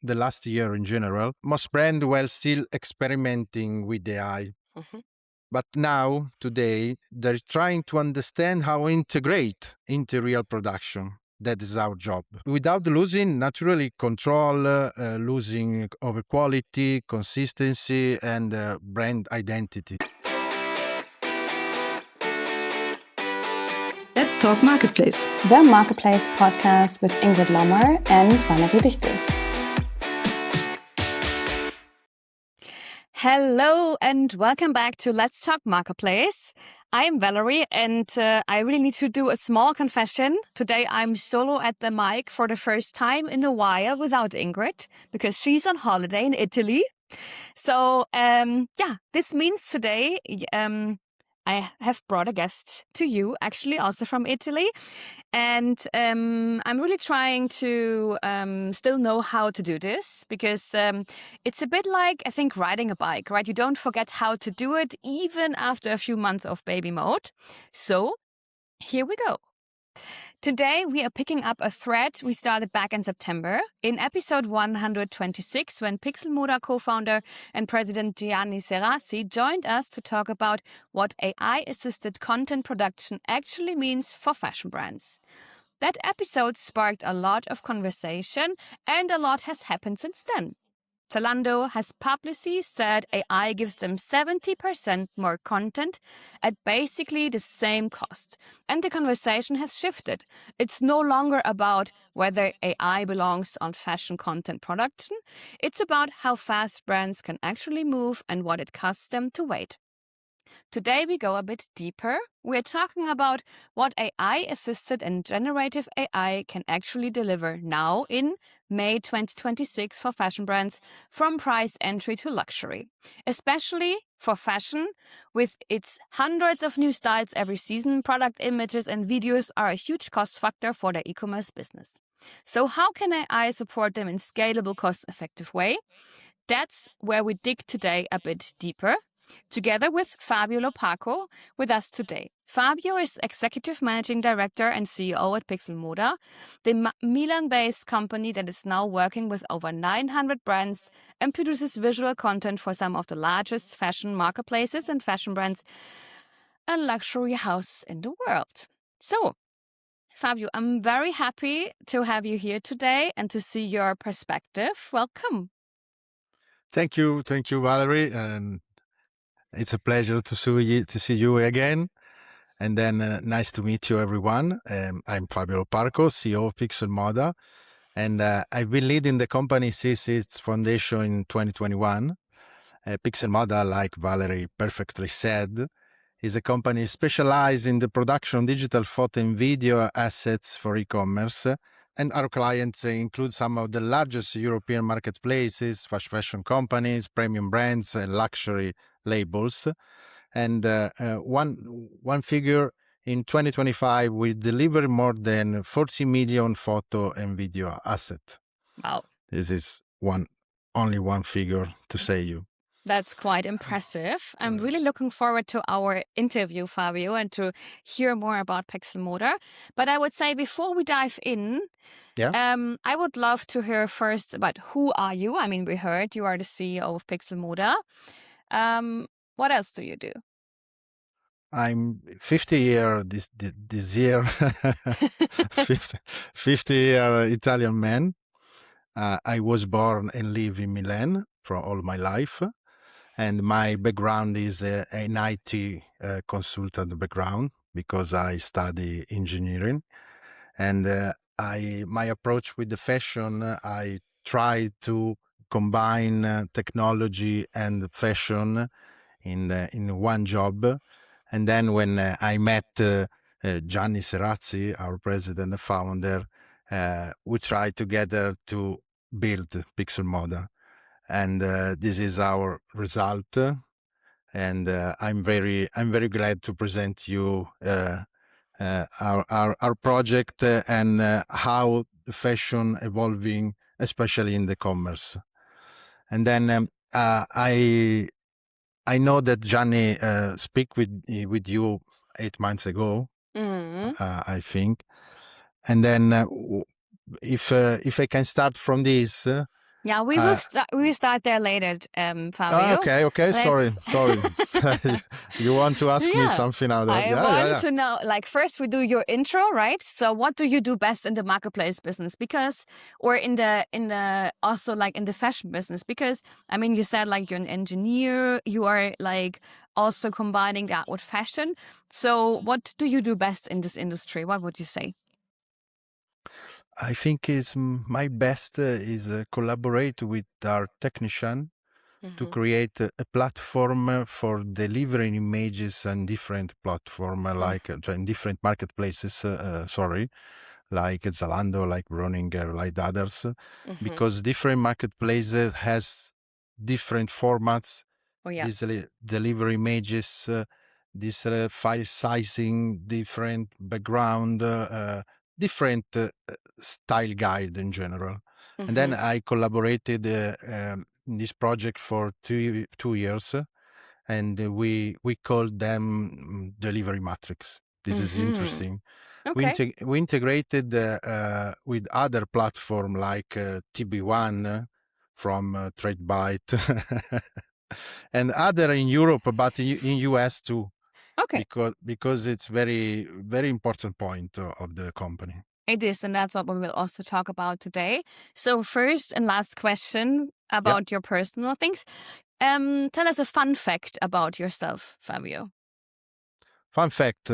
the last year in general, most brands were still experimenting with AI. Mhm. But now, today, they're trying to understand how integrate into real production. That is our job. Without losing naturally control, losing over quality, consistency, and brand identity. Let's Talk Marketplace. The Marketplace podcast with Ingrid Lommer and Valerie Dichtel. Hello and welcome back to Let's Talk Marketplace. I'm Valerie and I really need to do a small confession. Today I'm solo at the mic for the first time in a while without Ingrid because she's on holiday in Italy. So this means today I have brought a guest to you, actually also from Italy. And I'm really trying to still know how to do this because it's a bit like, I think, riding a bike, right? You don't forget how to do it even after a few months of baby mode. So here we go. Today, we are picking up a thread we started back in September in episode 126 when Pixelmoda co-founder and president Gianni Serazzi joined us to talk about what AI-assisted content production actually means for fashion brands. That episode sparked a lot of conversation and a lot has happened since then. Zalando has publicly said AI gives them 70% more content at basically the same cost. And the conversation has shifted. It's no longer about whether AI belongs on fashion content production. It's about how fast brands can actually move and what it costs them to wait. Today we go a bit deeper. We're talking about what AI-assisted and generative AI can actually deliver now in May 2026 for fashion brands from price entry to luxury. Especially for fashion, with its hundreds of new styles every season, product images and videos are a huge cost factor for their e-commerce business. So how can AI support them in scalable, cost-effective way? That's where we dig today a bit deeper. Together with Fabio Lopaco with us today. Fabio is Executive Managing Director and CEO at Pixelmoda, the Milan-based company that is now working with over 900 brands and produces visual content for some of the largest fashion marketplaces and fashion brands and luxury houses in the world. So, Fabio, I'm very happy to have you here today and to see your perspective. Welcome. Thank you, Valerie, and it's a pleasure to see you again. And then nice to meet you, everyone. I'm Fabio Lopaco, CEO of Pixelmoda, and I've been leading the company since its foundation in 2021. Pixelmoda, like Valerie perfectly said, is a company specialized in the production of digital photo and video assets for e-commerce. And our clients include some of the largest European marketplaces, fast fashion companies, premium brands, and luxury labels. And one figure in 2025, we delivered more than 40 million photo and video assets. Wow. This is only one figure to say you. That's quite impressive. I'm really looking forward to our interview, Fabio, and to hear more about Pixelmoda. But I would say before we dive in, I would love to hear first about who are you? I mean, we heard you are the CEO of Pixelmoda. What else do you do? I'm 50 year this year, 50 year Italian man. I was born and live in Milan for all my life. And my background is an IT consultant background because I study engineering. And my approach with the fashion, I try to combine technology and fashion in one job. And then when I met Gianni Serazzi, our president and founder, we tried together to build Pixelmoda. And this is our result. And I'm very glad to present you our project and how the fashion evolving, especially in the commerce. And then I know that Gianni speak with you 8 months ago, I think. And then if I can start from this, Yeah, we will start there later, Fabio. Okay. Sorry. You want to ask me Yeah. something now? I want to know, like, first we do your intro, right? So what do you do best in the marketplace business? Because, or in the also like in the fashion business? Because, I mean, you said like you're an engineer, you are like also combining that with fashion. So what do you do best in this industry? What would you say? I think is my best is collaborate with our technician to create a platform for delivering images on different platform like in different marketplaces. Like Zalando, like Browninger, like others, because different marketplaces has different formats. Oh yeah. Deliver images, this file sizing, different background, different style guide in general. And then I collaborated in this project for 2 years, and we called them Delivery Matrix. This is interesting. Okay. We integrated with other platform like TB1 from TradeByte and other in Europe, but in US too. Okay. Because it's very, very important point of the company. It is, and that's what we will also talk about today. So first and last question about your personal things. Tell us a fun fact about yourself, Fabio. Fun fact,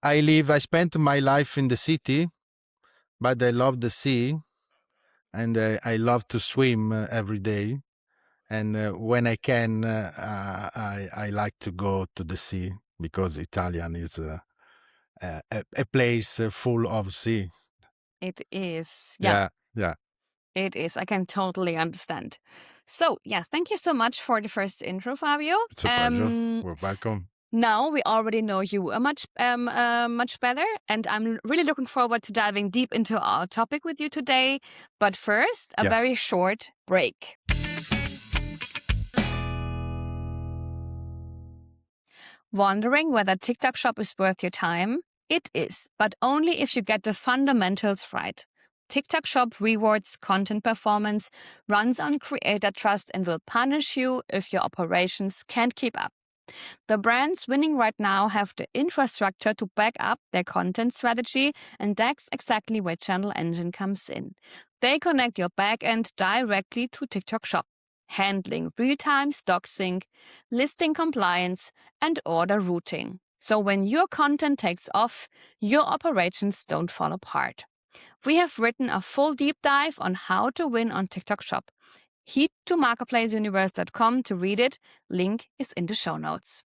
I spent my life in the city, but I love the sea, and I love to swim every day. And when I can, I like to go to the sea because Italian is a place full of sea. It is. Yeah. Yeah. It is. I can totally understand. So, yeah, thank you so much for the first intro, Fabio. It's a pleasure. We're welcome. Now we already know you much better, and I'm really looking forward to diving deep into our topic with you today. But first, a very short break. Wondering whether TikTok Shop is worth your time? It is, but only if you get the fundamentals right. TikTok Shop rewards content performance, runs on creator trust, and will punish you if your operations can't keep up. The brands winning right now have the infrastructure to back up their content strategy, and that's exactly where Channel Engine comes in. They connect your backend directly to TikTok Shop, handling real-time stock sync, listing compliance, and order routing. So when your content takes off, your operations don't fall apart. We have written a full deep dive on how to win on TikTok Shop. Head to marketplaceuniverse.com to read it. Link is in the show notes.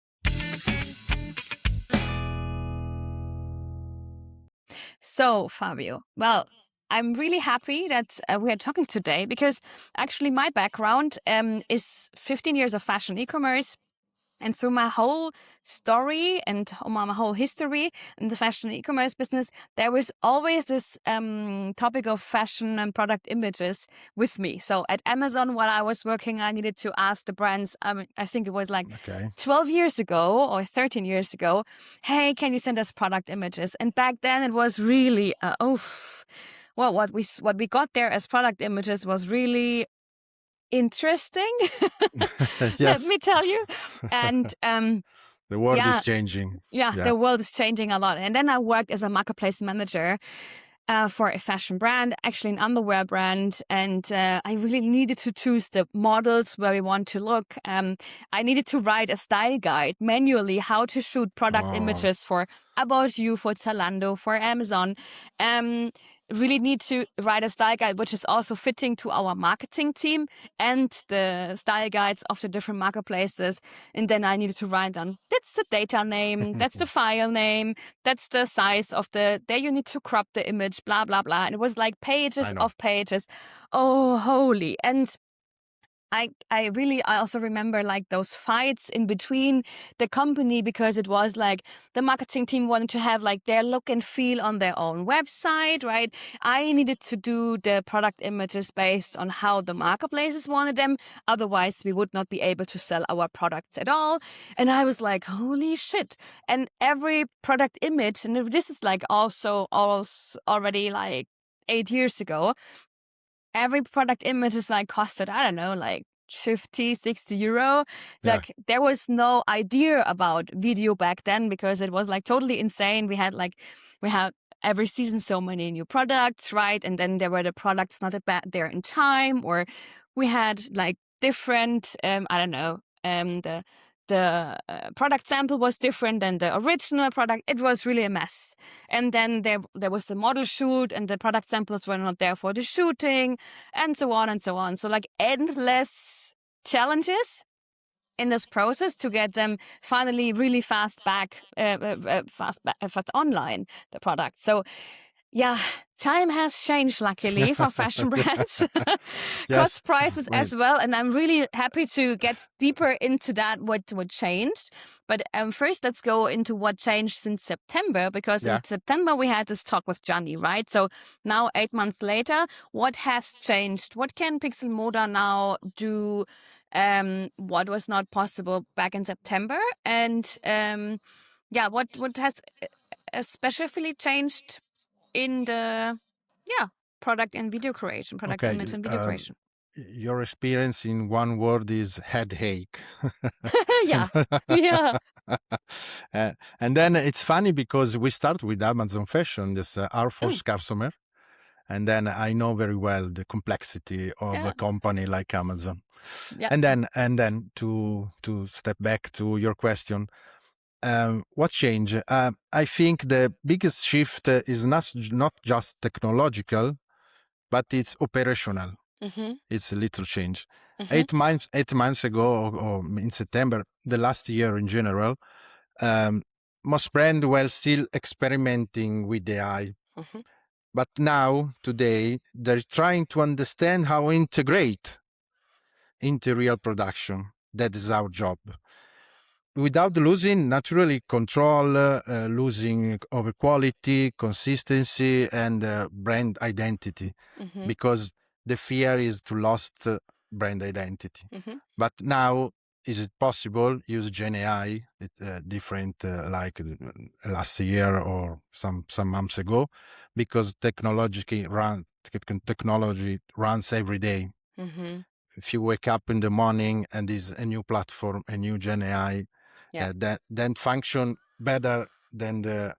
So, Fabio, well, I'm really happy that we are talking today because actually my background is 15 years of fashion e-commerce. And through my whole story and my whole history in the fashion e-commerce business, there was always this topic of fashion and product images with me. So at Amazon, while I was working, I needed to ask the brands, I think it was like 12 years ago or 13 years ago, hey, can you send us product images? And back then it was really, well, what we got there as product images was really interesting. Let me tell you. And the world is changing. Yeah, the world is changing a lot. And then I worked as a marketplace manager for a fashion brand, actually an underwear brand. And I really needed to choose the models where we want to look. I needed to write a style guide manually, how to shoot product images for About You, for Zalando, for Amazon. Really need to write a style guide, which is also fitting to our marketing team and the style guides of the different marketplaces. And then I needed to write down, that's the data name, that's the file name, that's the size of there you need to crop the image, blah, blah, blah. And it was like pages of pages. Oh, holy. And I also remember like those fights in between the company because it was like the marketing team wanted to have like their look and feel on their own website, right? I needed to do the product images based on how the marketplaces wanted them. Otherwise, we would not be able to sell our products at all. And I was like, holy shit. And every product image, and this is like also already like 8 years ago, every product image is like costed, I don't know, like 50, 60 euro. Yeah. Like there was no idea about video back then because it was like totally insane. We had every season so many new products, right? And then there were the products not there in time, or we had like different, I don't know, the product sample was different than the original product. It was really a mess. And then there was the model shoot, and the product samples were not there for the shooting, and so on and so on. So like endless challenges in this process to get them finally really fast online, the product. So yeah, time has changed, luckily, for fashion brands. Yes, Cost prices right. as well. And I'm really happy to get deeper into that, what changed. But first, let's go into what changed since September, because Yeah. in September, we had this talk with Gianni, right? So now, 8 months later, what has changed? What can Pixel Moda now do? What was not possible back in September? And yeah, what has especially changed in the product and video creation, product Okay. image and video creation? Your experience in one word is headache. Yeah. Yeah. And then it's funny because we start with Amazon Fashion, this our first customer, and then I know very well the complexity of Yeah. a company like Amazon. Yeah. And then to step back to your question, what changed? I think the biggest shift is not just technological, but it's operational. Mm-hmm. It's a little change. Mm-hmm. 8 months ago, or in September, the last year in general, most brands were still experimenting with AI. Mm-hmm. But now, today, they're trying to understand how to integrate into real production. That is our job. Without losing, naturally, control, losing over quality, consistency, and brand identity. Mm-hmm. Because the fear is to lost brand identity. Mm-hmm. But now, is it possible use Gen AI, different like last year or some months ago, because technology runs every day. Mm-hmm. If you wake up in the morning and there's a new platform, a new Gen AI, Yeah. that then function better than the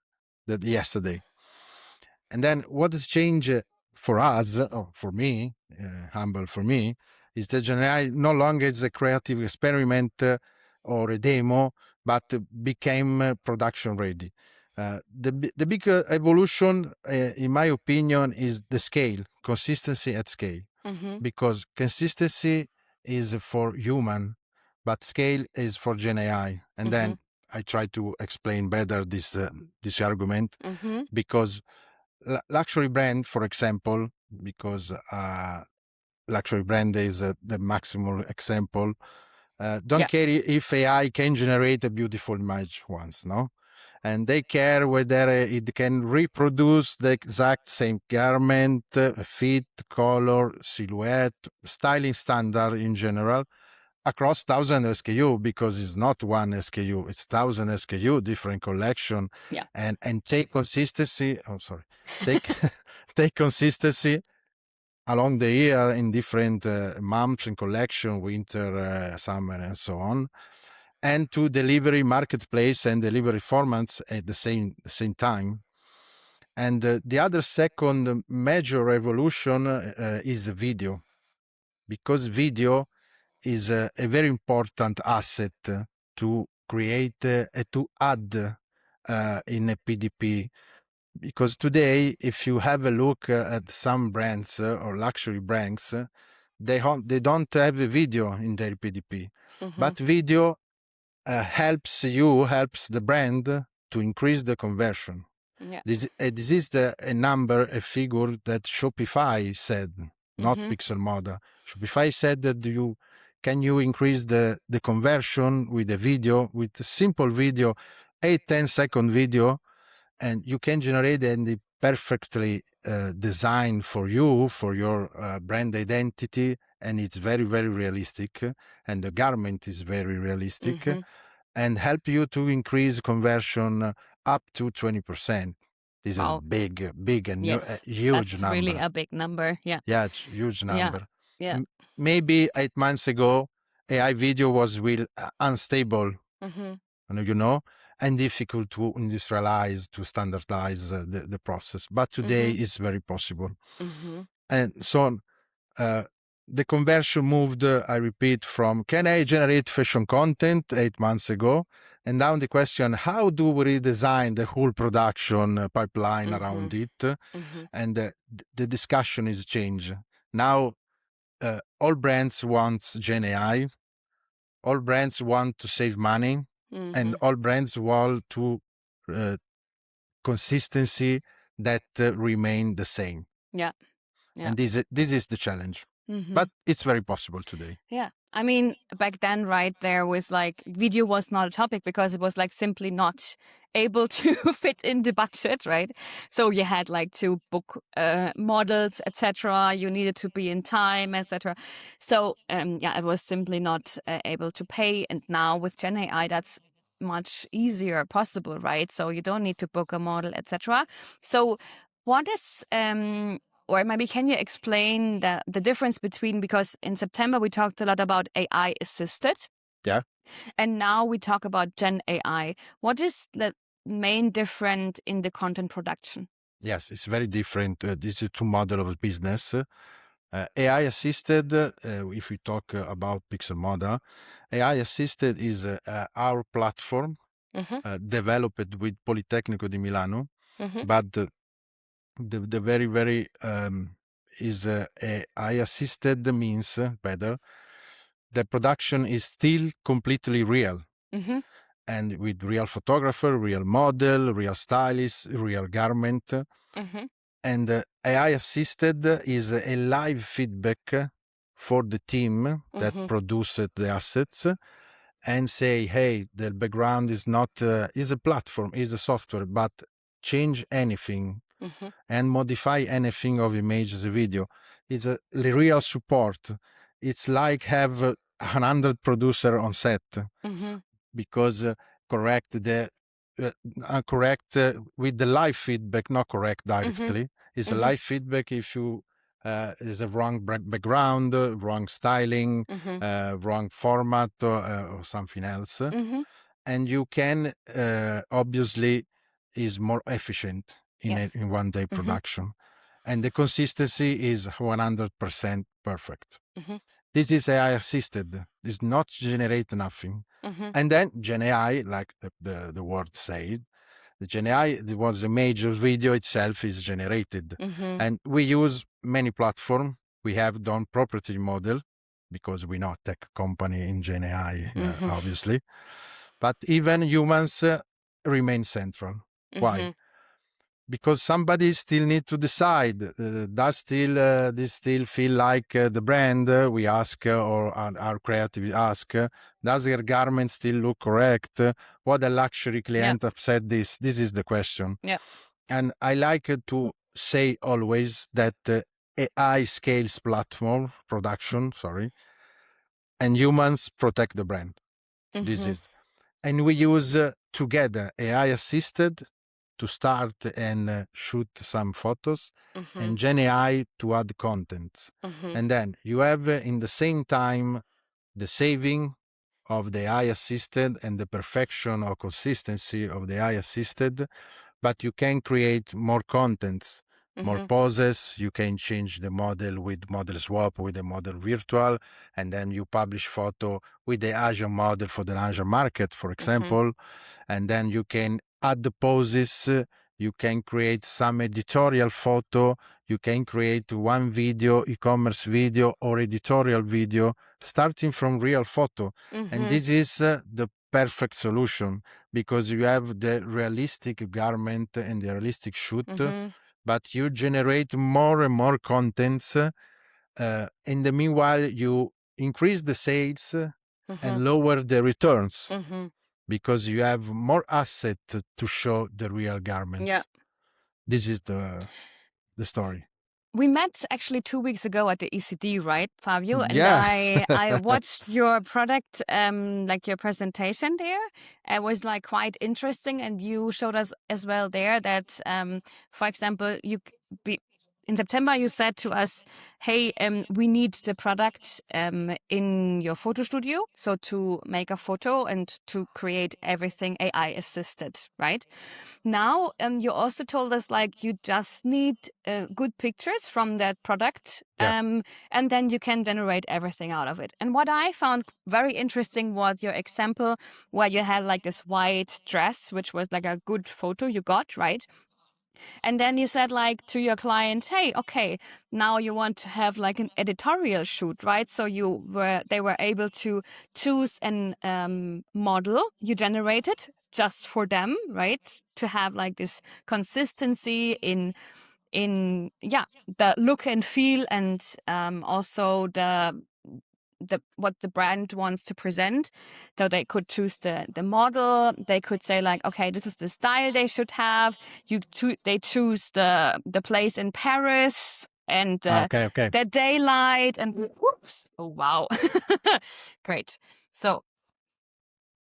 yesterday. And then what has changed for us, or for me, humble for me, is that Gen AI no longer is a creative experiment or a demo, but became production ready. The big evolution, in my opinion, is the scale, consistency at scale. Mm-hmm. Because consistency is for human, but scale is for Gen AI. And then I try to explain better this argument, Mm-hmm. because luxury brand, for example, because luxury brand is the maximum example, don't care if AI can generate a beautiful image once, no? And they care whether it can reproduce the exact same garment, fit, color, silhouette, styling standard in general across 1,000 SKU, because it's not one SKU, it's 1,000 SKU, different collection. Yeah. And take consistency. Oh, sorry. Take consistency along the year in different months and collection, winter, summer, and so on, and to delivery marketplace and delivery formats at the same time. And the other second major revolution is video, because video is a very important asset to create to add in a PDP. Because today, if you have a look at some brands or luxury brands, they don't have a video in their PDP. Mm-hmm. But video helps the brand to increase the conversion. Yeah. This is a number, a figure that Shopify said, not Pixel Moda. Shopify said that you increase the conversion with a video, with a simple video, 8-10 second video, and you can generate the perfectly designed for you, for your brand identity, and it's very, very realistic, and the garment is very realistic, and help you to increase conversion up to 20%. This Wow. is big and Yes, huge that's number. really a big number. Yeah. Yeah, it's huge Yeah. number. Yeah. Maybe 8 months ago, AI video was unstable, Mm-hmm. and difficult to industrialize, to standardize the process. But today it's very possible. Mm-hmm. And so the conversion moved, I repeat, from can I generate fashion content 8 months ago? And now the question, how do we redesign the whole production pipeline around it? Mm-hmm. And the discussion is changed. Now, all brands want Gen AI, all brands want to save money, and all brands want to consistency that remain the same. Yeah. Yeah. And this is the challenge. Mm-hmm. But it's very possible today. Yeah. I mean, back then, right, there was like video was not a topic because it was like simply not able to fit in the budget, right? So you had like to book models, etc. You needed to be in time, etc. So yeah, it was simply not able to pay. And now with Gen AI, that's much easier possible, right? So you don't need to book a model, etc. So what is or maybe can you explain the difference between, because in September we talked a lot about AI assisted. Yeah. And now we talk about Gen AI. What is the main difference in the content production? Yes, it's very different. This is two model of business. AI assisted, if we talk about Pixel Moda, AI assisted is our platform developed with Politecnico di Milano, but the very is AI assisted means better. The production is still completely real, and with real photographer, real model, real stylist, real garment. And AI assisted is a live feedback for the team that produced the assets, and say, hey, the background is not is a platform, is a software, but change anything and modify anything of images, video. It's a real support. It's like have 100 producer on set, because correct the correct with the live feedback, not correct directly. It's a live feedback if you is a wrong background, wrong styling, wrong format, or something else, and you can obviously is more efficient Yes. in one day production, and the consistency is 100% perfect. This is AI assisted. This not generate nothing. And then Gen AI, like the word said, the Gen AI was a major video itself is generated. And we use many platforms. We have done proprietary model because we're not tech company in Gen AI, obviously. But even humans remain central. Why? Because somebody still need to decide. Does still this still feel like the brand? We ask, or our creative ask. Does your garment still look correct? What a luxury client said this. This is the question. Yeah. And I like to say always that AI scales platform production. Sorry, and humans protect the brand. This is, and we use together AI assisted to start and shoot some photos, and Gen AI to add content. And then you have in the same time the saving of the AI assisted and the perfection or consistency of the AI assisted, but you can create more contents, more poses. You can change the model with model swap, with the model virtual, and then you publish photo with the Asian model for the Asian market, for example. And then you can add the poses. You can create some editorial photo. You can create one video, e-commerce video or editorial video, starting from real photo. And this is the perfect solution, because you have the realistic garment and the realistic shoot, but you generate more and more contents. In the meanwhile, you increase the sales and lower the returns, because you have more asset to show the real garments. Yeah. This is the story. We met actually 2 weeks ago at the ECD, right, Fabio? And Yeah. I watched your product, like your presentation there. It was like quite interesting, and you showed us as well there that, for example, in September you said to us, "Hey, we need the product in your photo studio, so to make a photo and to create everything AI assisted, right?" Now, you also told us like you just need good pictures from that product, Yeah. and then you can generate everything out of it. And what I found very interesting was your example where you had like this white dress, which was like a good photo you got, right? And then you said like to your client, "Hey, okay, now you want to have like an editorial shoot, right?" So they were able to choose an model you generated just for them, right? To have like this consistency in the look and feel, and also the what the brand wants to present. So they could choose the model. They could say like, okay, this is the style they should have. They choose the place in Paris and Okay. the daylight and whoops. Oh wow, great. So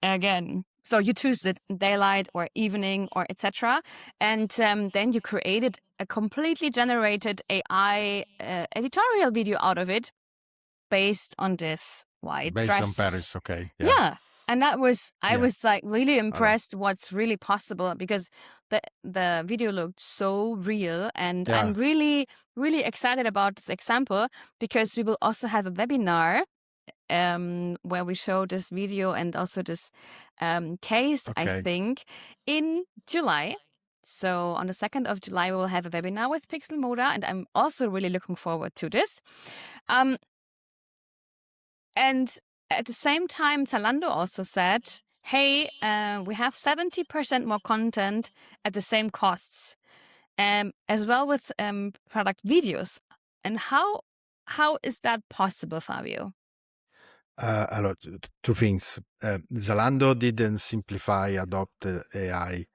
again, so you choose the daylight or evening or etc. And then you created a completely generated AI editorial video out of it, based on this white Based dress. on Paris. Okay. Yeah. And I was Yeah. like really impressed what's really possible, because the video looked so real, and Yeah. I'm really, really excited about this example, because we will also have a webinar where we show this video and also this case, I Okay. think, in July. So on the 2nd of July, we will have a webinar with Pixel Moda, and I'm also really looking forward to this. And at the same time, Zalando also said, "Hey, we have 70% more content at the same costs, as well with product videos." And how is that possible, Fabio? Allora, two things. Zalando didn't simplify, adopt AI.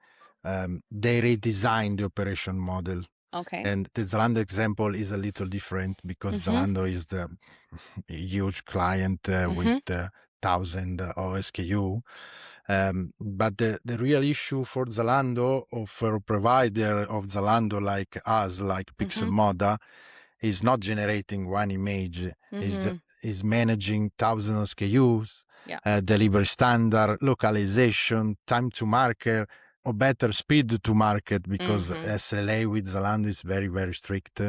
They redesigned the operation model. Okay. And the Zalando example is a little different because Zalando is the huge client with 1,000 SKU. But the real issue for Zalando, or for a provider of Zalando like us, like Pixel Moda, is not generating one image, is managing thousands of SKUs, delivery standard, localization, time to market, or better speed to market, because SLA with Zalando is very, very strict.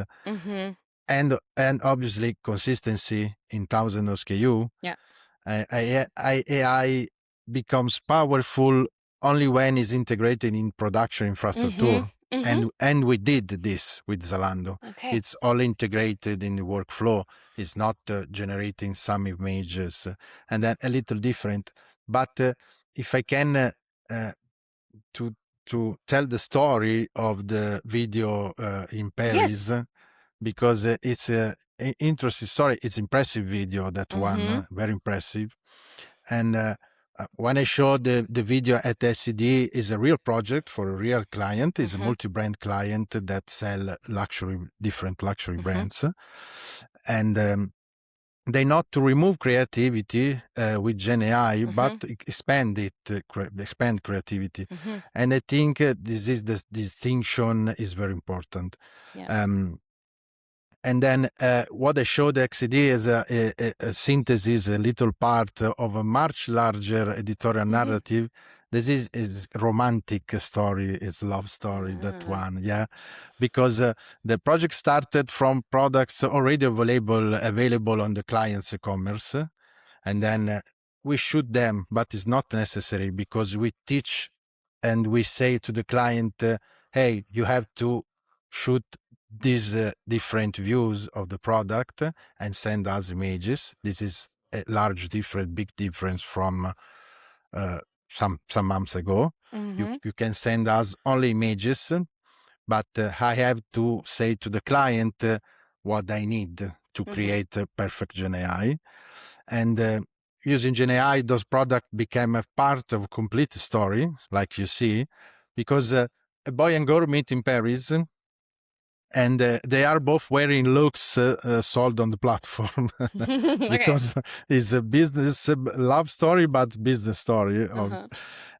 And obviously consistency in thousands of SKU. Yeah. AI becomes powerful only when it's integrated in production infrastructure. And we did this with Zalando. Okay. It's all integrated in the workflow. It's not generating some images, and then a little different. But if I can to tell the story of the video in Paris, because it's an interesting story. It's impressive video, that one, very impressive. And when I showed the video at SCD, is a real project for a real client. Is a multi-brand client that sell different luxury brands. And they not to remove creativity with Gen AI, but expand creativity. And I think this is the distinction is very important. Yeah. And then what I showed XD is a synthesis, a little part of a much larger editorial narrative. This is romantic story, is love story, that one, yeah. Because the project started from products already available on the client's e-commerce. And then we shoot them, but it's not necessary, because we teach and we say to the client, hey, you have to shoot these different views of the product and send us images. This is a big difference from some months ago. You can send us only images, but I have to say to the client what I need to create a perfect Gen AI. And using Gen AI, those products became a part of a complete story, like you see, because a boy and girl meet in Paris. and they are both wearing looks sold on the platform because it's a business love story, but business story.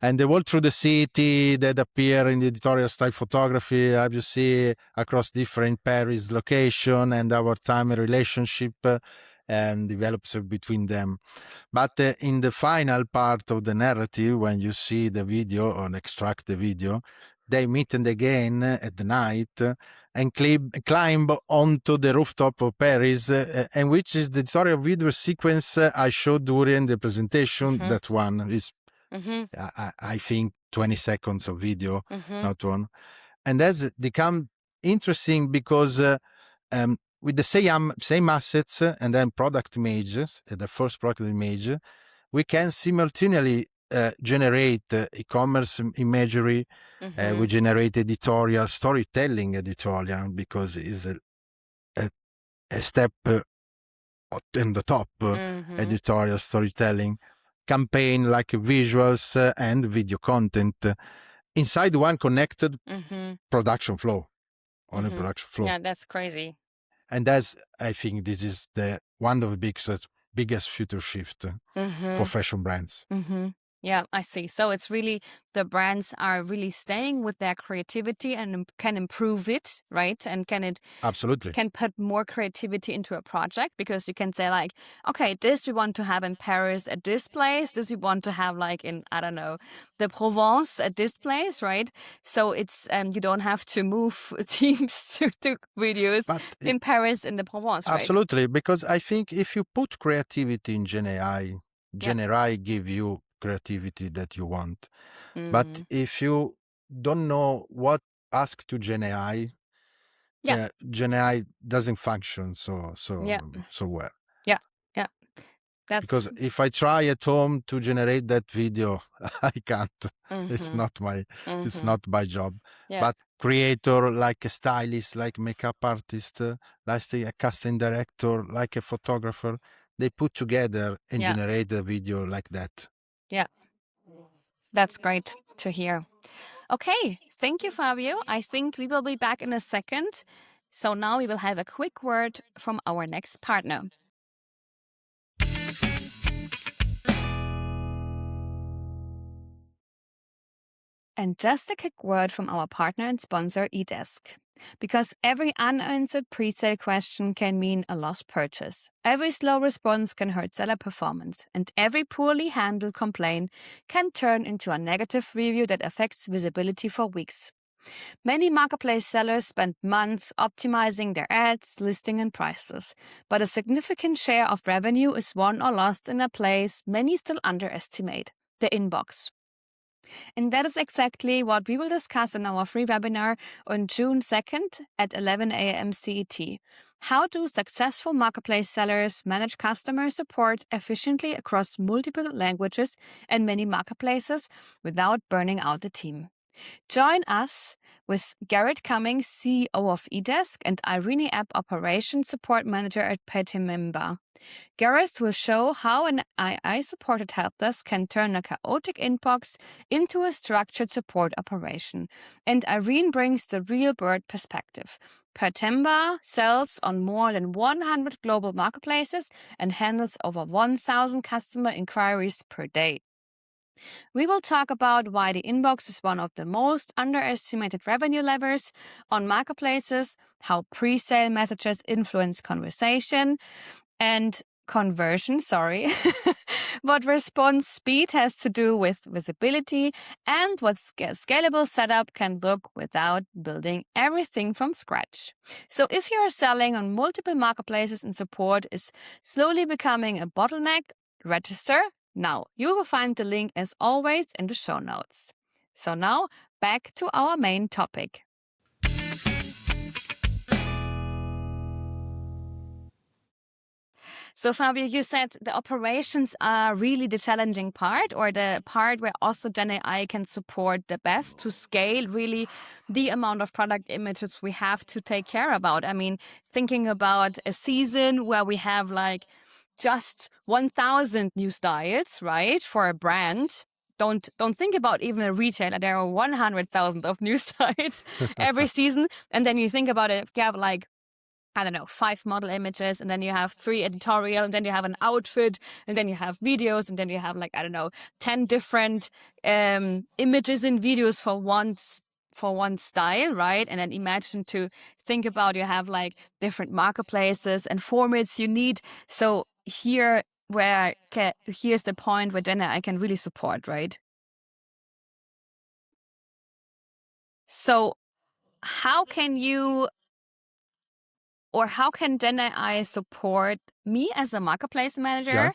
And they walk through the city that appear in the editorial style photography, as you see, across different Paris location and our time relationship and develops between them. But in the final part of the narrative, when you see the video or extract the video, they meet again at the night and climb onto the rooftop of Paris, and which is the editorial video sequence I showed during the presentation. That one is, I think, 20 seconds of video, not one. And that's become interesting because with the same assets and then product images, the first product image, we can simultaneously generate e-commerce imagery. We generate editorial storytelling editorial because it's a step in the top editorial storytelling campaign, like visuals and video content inside one connected production flow on a production flow. Yeah, that's crazy. And that's, I think this is one of the biggest future shift for fashion brands. Yeah, I see. So it's really, the brands are really staying with their creativity and can improve it, right? And Absolutely can put more creativity into a project, because you can say like, okay, this we want to have in Paris at this place, this we want to have like in, I don't know, the Provence at this place, right? So it's, you don't have to move teams to videos in Paris in the Provence, right? Absolutely, because I think if you put creativity in GenAI, GenAI give you creativity that you want. But if you don't know what ask to GenAI, GenAI doesn't function so well. Yeah. Because if I try at home to generate that video, I can't. It's not my job. But creator, like a stylist, like makeup artist, like a casting director, like a photographer, they put together and generate a video like that. Yeah, that's great to hear. Okay, thank you, Fabio. I think we will be back in a second. So now we will have a quick word from our next partner. And just a quick word from our partner and sponsor, eDesk. Because every unanswered pre-sale question can mean a lost purchase. Every slow response can hurt seller performance. And every poorly handled complaint can turn into a negative review that affects visibility for weeks. Many marketplace sellers spend months optimizing their ads, listing, and prices. But a significant share of revenue is won or lost in a place many still underestimate: the inbox. And that is exactly what we will discuss in our free webinar on June 2nd at 11 a.m. CET. How do successful marketplace sellers manage customer support efficiently across multiple languages and many marketplaces without burning out the team? Join us with Garrett Cummings, CEO of eDesk, and Irene App Operations Support Manager at Petimimba. Gareth will show how an AI-supported helpdesk can turn a chaotic inbox into a structured support operation. And Irene brings the real-world perspective. Petimba sells on more than 100 global marketplaces and handles over 1,000 customer inquiries per day. We will talk about why the inbox is one of the most underestimated revenue levers on marketplaces, how pre-sale messages influence conversation and conversion, what response speed has to do with visibility, and what scalable setup can look without building everything from scratch. So if you are selling on multiple marketplaces and support is slowly becoming a bottleneck, register now. You will find the link as always in the show notes. So now back to our main topic. So Fabio, you said the operations are really the challenging part, or the part where also GenAI can support the best to scale really the amount of product images we have to take care about. I mean, thinking about a season where we have like just 1,000 new styles, right, for a brand, don't think about even a retailer. There are 100,000 of news sites every season, and then you think about it. You have like, I don't know, 5 model images, and then you have 3 editorial, and then you have an outfit, and then you have videos, and then you have like, I don't know, 10 different images and videos for one style, right? And then imagine to think about, you have like different marketplaces and formats you need. So here's the point where Gen AI can really support, right? So how can Gen AI support me as a marketplace manager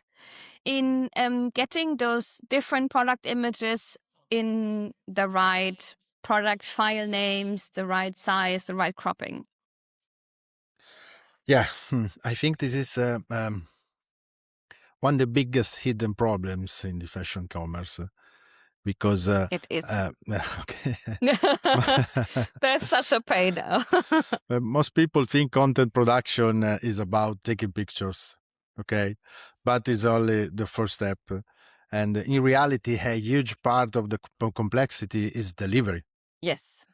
in getting those different product images in the right product file names, the right size, the right cropping? Yeah, I think this is one of the biggest hidden problems in the fashion commerce, because It is. okay. There's such a pain now. Most people think content production is about taking pictures, okay? But it's only the first step. And in reality, a huge part of the complexity is delivery. Yes.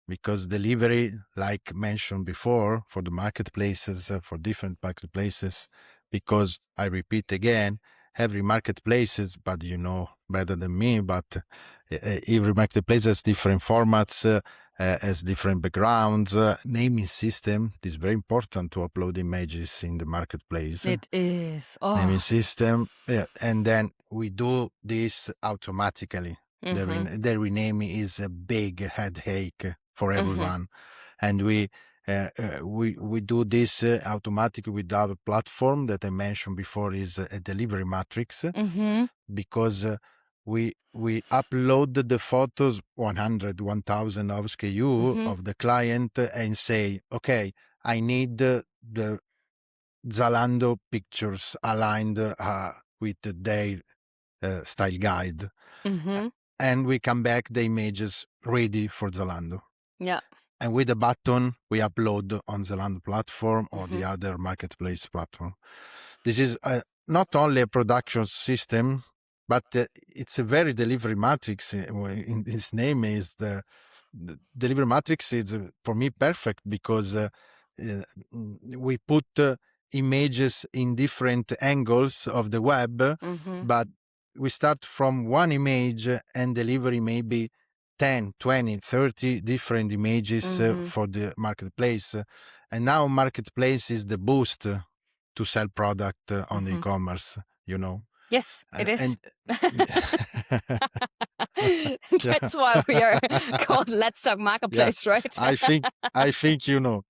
Because delivery, like mentioned before, for the marketplaces, for different marketplaces, because I repeat again, every marketplaces, but you know better than me, but every marketplace has different formats, has different backgrounds, naming system. It is very important to upload images in the marketplace. It is. Naming Oh. system, and then we do this automatically. The renaming is a big headache for everyone, and we do this automatically with our platform that I mentioned before, is a delivery matrix, because we upload the photos 1,000 of SKU of the client and say, okay, I need the Zalando pictures aligned with their style guide, and we come back the images ready for Zalando. Yeah. And with a button, we upload on Zalando platform or the other marketplace platform. This is not only a production system, but it's a very delivery matrix. In its name is the delivery matrix. Is for me perfect, because we put images in different angles of the web, but we start from one image and delivery maybe 10, 20, 30 different images for the marketplace. And now marketplace is the boost to sell product on the e-commerce, you know. Yes, it is. And That's why we are called Let's Talk Marketplace, right? I think you know.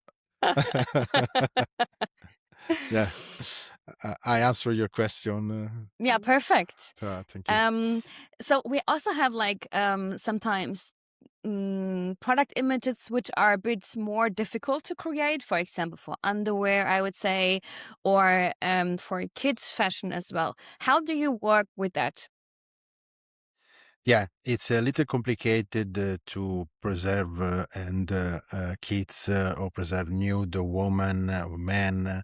Yeah, I answer your question. Yeah, perfect. Thank you. So we also have like sometimes product images which are a bit more difficult to create, for example, for underwear, I would say, or for kids fashion as well. How do you work with that? Yeah, it's a little complicated to preserve kids or preserve nude woman or men,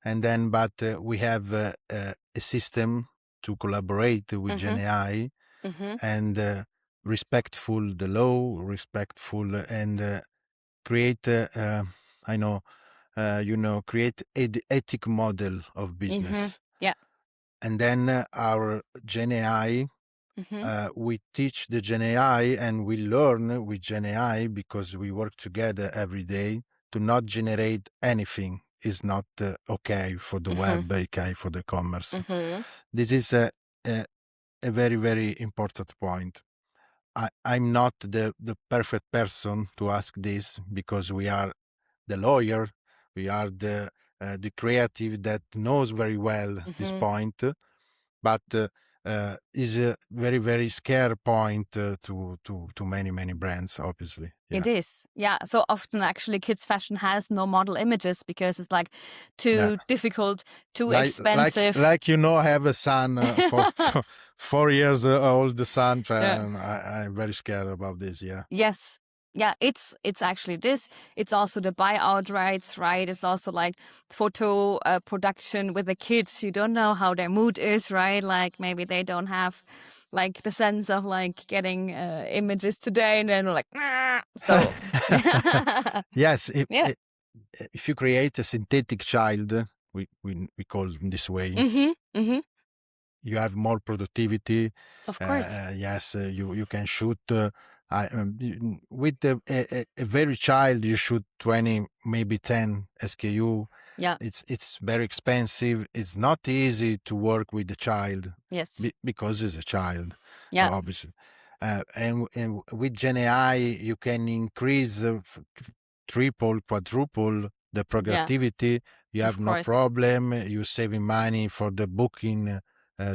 and then but we have a system to collaborate with Gen AI and respectful the law, respectful and create create ethic model of business. Yeah. And then our Gen AI. We teach the Gen AI and we learn with Gen AI, because we work together every day, to not generate anything is not okay for the web, okay for the commerce. This is a very, very important point. I'm not the perfect person to ask this, because we are the lawyer, we are the creative that knows very well this point, but is a very, very scary point to many brands, obviously. Yeah. It is. Yeah. So often actually kids fashion has no model images because it's like too difficult, too expensive. Like I have a son for 4 years old, the son, and I'm very scared about this. Yeah. Yes. Yeah, it's actually this. It's also the buyout rights, right? It's also like photo production with the kids. You don't know how their mood is, right? Like maybe they don't have like the sense of like getting images today, and then like so. Yes, Yeah. if you create a synthetic child, we call them this way, you have more productivity. Of course. Yes, you can shoot. With a very child, you shoot 20, maybe 10 SKU. Yeah. It's very expensive. It's not easy to work with the child Yes. because it's a child. Yeah. Obviously. And with Gen AI, you can increase triple, quadruple the productivity. You have Of no course. problem. You're saving money for the booking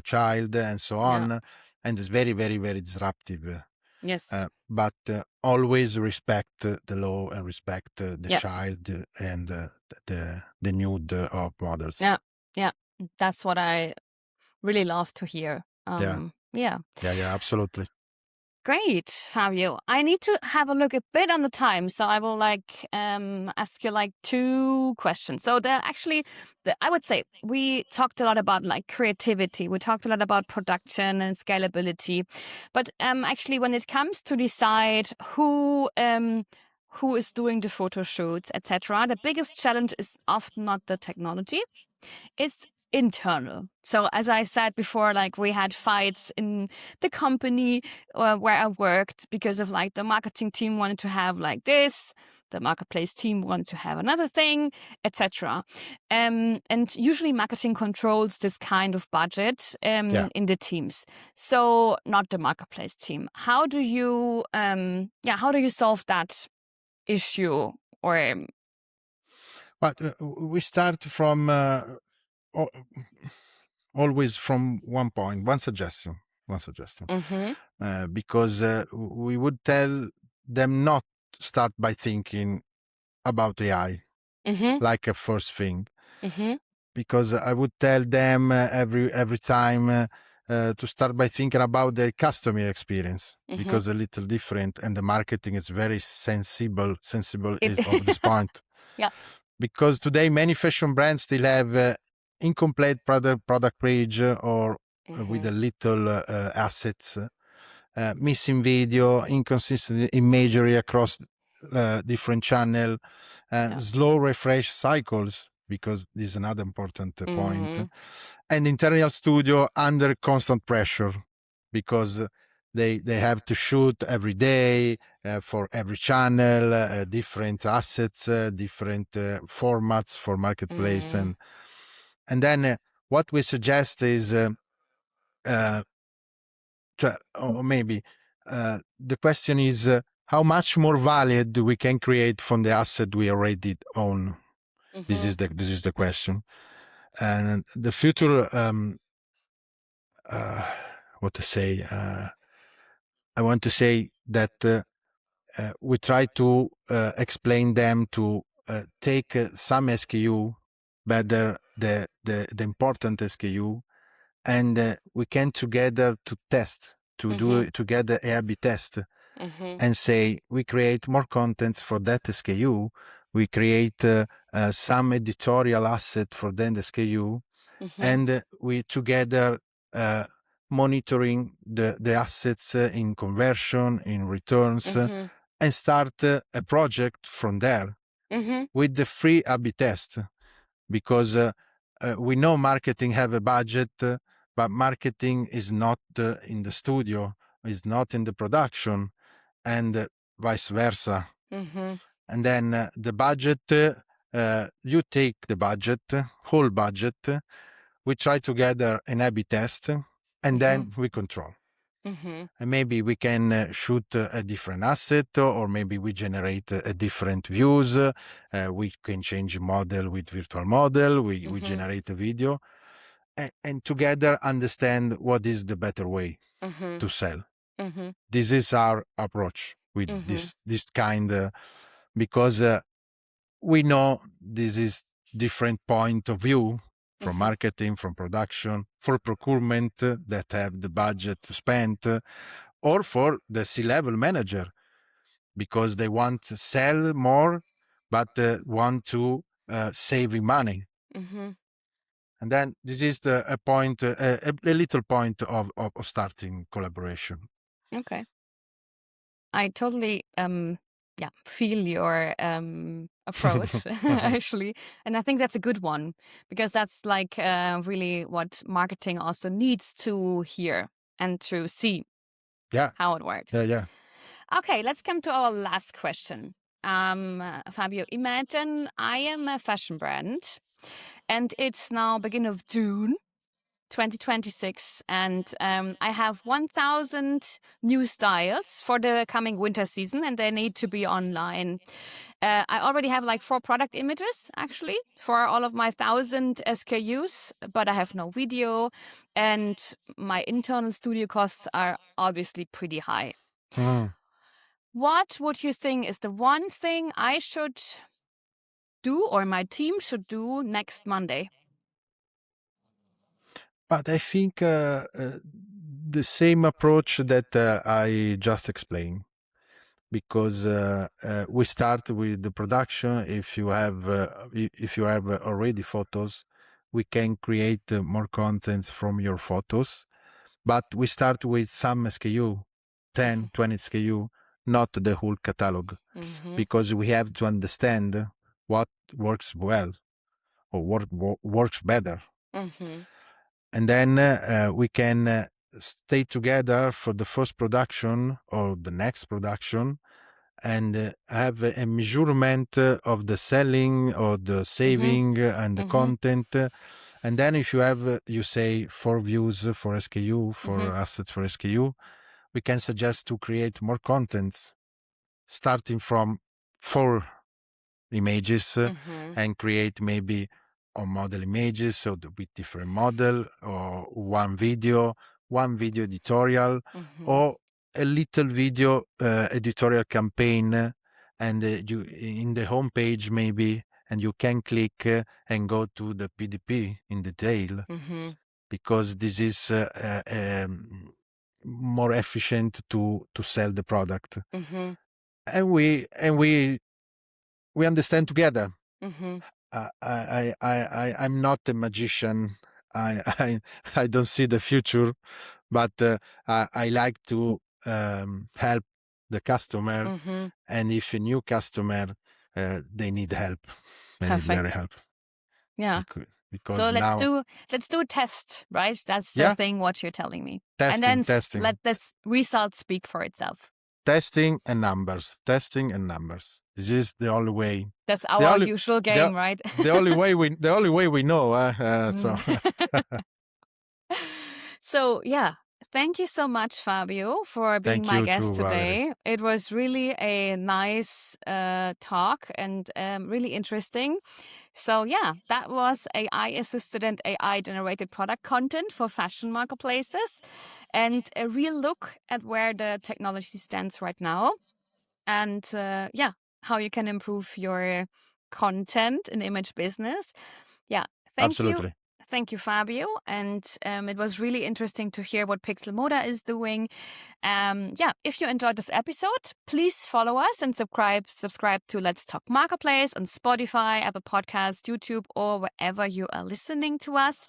child and so on. And it's very, very, very disruptive. Yes. But always respect the law and respect the Yeah. child and the nude of models. Yeah. Yeah. That's what I really love to hear. Yeah. Yeah. Yeah, absolutely. Great, Fabio. I need to have a look a bit on the time, so I will like ask you like 2 questions. So I would say we talked a lot about like creativity. We talked a lot about production and scalability, but actually when it comes to decide who is doing the photo shoots, etc., the biggest challenge is often not the technology. It's internal. So as I said before, like we had fights in the company where I worked because of like the marketing team wanted to have like this, the marketplace team wanted to have another thing, etc. And usually marketing controls this kind of budget in the teams. So not the marketplace team. How do you solve that issue? Or But we start from always from one point, one suggestion, because we would tell them not start by thinking about AI like a first thing, because I would tell them every time to start by thinking about their customer experience, because a little different, and the marketing is very sensible of this point. Yeah. Because today many fashion brands still have incomplete product page or with a little assets, missing video, inconsistent imagery across different channel, slow refresh cycles, because this is another important point, and internal studio under constant pressure, because they have to shoot every day for every channel, different assets, different formats for marketplace, and then what we suggest is or maybe the question is how much more value do we can create from the asset we already own? This is the question. And the future, what to say? I want to say that we try to explain them to take some SKU, better the important SKU, and we can together to test, to do together A/B test, and say we create more contents for that SKU. We create some editorial asset for that SKU, and we together monitoring the assets in conversion, in returns, and start a project from there with the free A/B test, because we know marketing have a budget, but marketing is not in the studio, is not in the production, and vice versa. And then the budget, you take the budget, whole budget, we try together an A/B test, and then we control. And maybe we can shoot a different asset, or maybe we generate a different views. We can change model with virtual model. We generate a video, and together understand what is the better way to sell. This is our approach with this kind, because we know this is different point of view from marketing, from production, for procurement that have the budget to spend, or for the C-level manager because they want to sell more, but want to saving money. Mm-hmm. And then this is a point, a little point of starting collaboration. Okay. I totally feel your approach actually, and I think that's a good one, because that's like really what marketing also needs to hear and to see how it works. Yeah. Okay, let's come to our last question. Fabio, imagine I am a fashion brand and it's now beginning of June 2026, and I have 1,000 new styles for the coming winter season, and they need to be online. I already have like 4 product images actually for all of my 1,000 SKUs, but I have no video, and my internal studio costs are obviously pretty high. What would you think is the one thing I should do, or my team should do, next Monday? But I think the same approach that I just explained, because we start with the production. If you have already photos, we can create more contents from your photos. But we start with some SKU, 10, 20 SKU, not the whole catalog, because we have to understand what works well or what works better. And then we can stay together for the first production or the next production and have a measurement of the selling or the saving and the content. And then if you have, you say 4 views for SKU, 4 assets for SKU, we can suggest to create more contents, starting from 4 images and create maybe on model images, so with different model, or one video editorial, or a little video editorial campaign, and you in the homepage maybe, and you can click and go to the PDP in detail, because this is more efficient to sell the product. And we understand together. I'm not a magician. I don't see the future, but I like to help the customer. And if a new customer, they need help, they need very help. Yeah. Because so now, let's do a test, right? That's the thing what you're telling me. And then let this result speak for itself. Testing and numbers. This is the only way. That's our usual game, right? the only way we know. So. So yeah, thank you so much, Fabio, for being my guest today. Valerie. It was really a nice talk and really interesting. So yeah, that was AI-assisted and AI-generated product content for fashion marketplaces, and a real look at where the technology stands right now, and how you can improve your content in image business. Yeah, thank you. Thank you, Fabio. And it was really interesting to hear what Pixelmoda is doing. If you enjoyed this episode, please follow us and subscribe to Let's Talk Marketplace on Spotify, Apple Podcasts, YouTube, or wherever you are listening to us.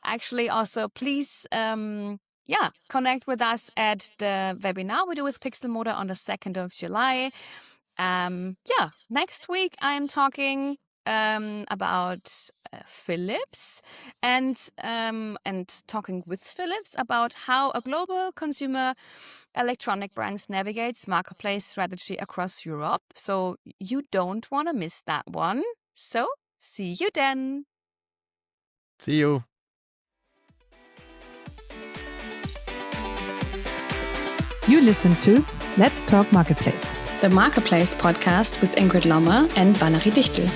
Actually, also, please connect with us at the webinar we do with Pixelmoda on the 2nd of July. Next week I'm talking about Philips and talking with Philips about how a global consumer electronic brand navigates marketplace strategy across Europe. So you don't want to miss that one. So see you then. See you. You listen to Let's Talk Marketplace, the Marketplace podcast with Ingrid Lommer and Valerie Dichtel.